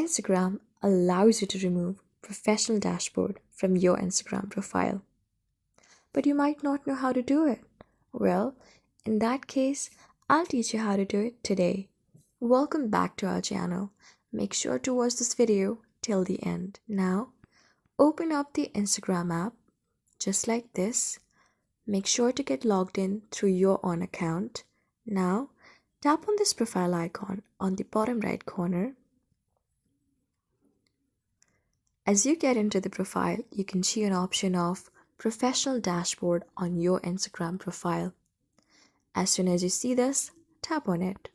Instagram allows you to remove professional dashboard from your Instagram profile. But you might not know how to do it. Well, in that case, I'll teach you how to do it today. Welcome back to our channel. Make sure to watch this video till the end. Now, open up the Instagram app just like this. Make sure to get logged in through your own account. Now, tap on this profile icon on the bottom right corner. As you get into the profile, you can see an option of Professional Dashboard on your Instagram profile. As soon as you see this, tap on it.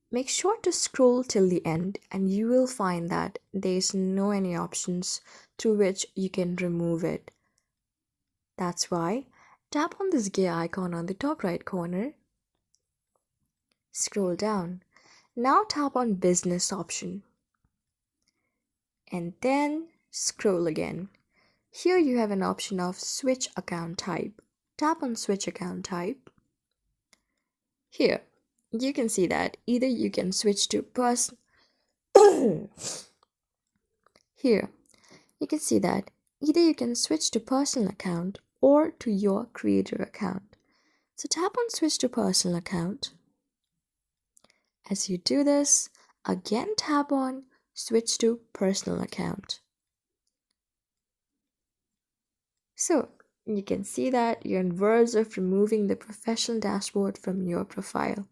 Make sure to scroll till the end and you will find that there is no any options through which you can remove it. That's why tap on this gear icon on the top right corner. Scroll down. Now tap on Business option. And then scroll again. Here you have an option of Switch account type. Tap on Switch account type. Here, you can see that either you can switch to Here, you can see that either you can switch to personal account or to your creator account. So tap on Switch to personal account. As you do this, again tap on Switch to personal account. So you can see that you're on verge of removing the professional dashboard from your profile.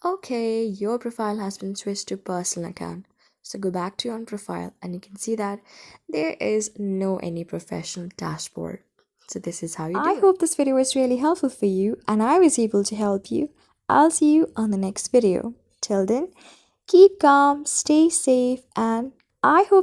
Okay, your profile has been switched to personal account. So go back to your own profile and you can see that there is no any professional dashboard. So this is how you do it. I hope this video was really helpful for you and I was able to help you. I'll see you on the next video. Till then, keep calm, stay safe, and I hope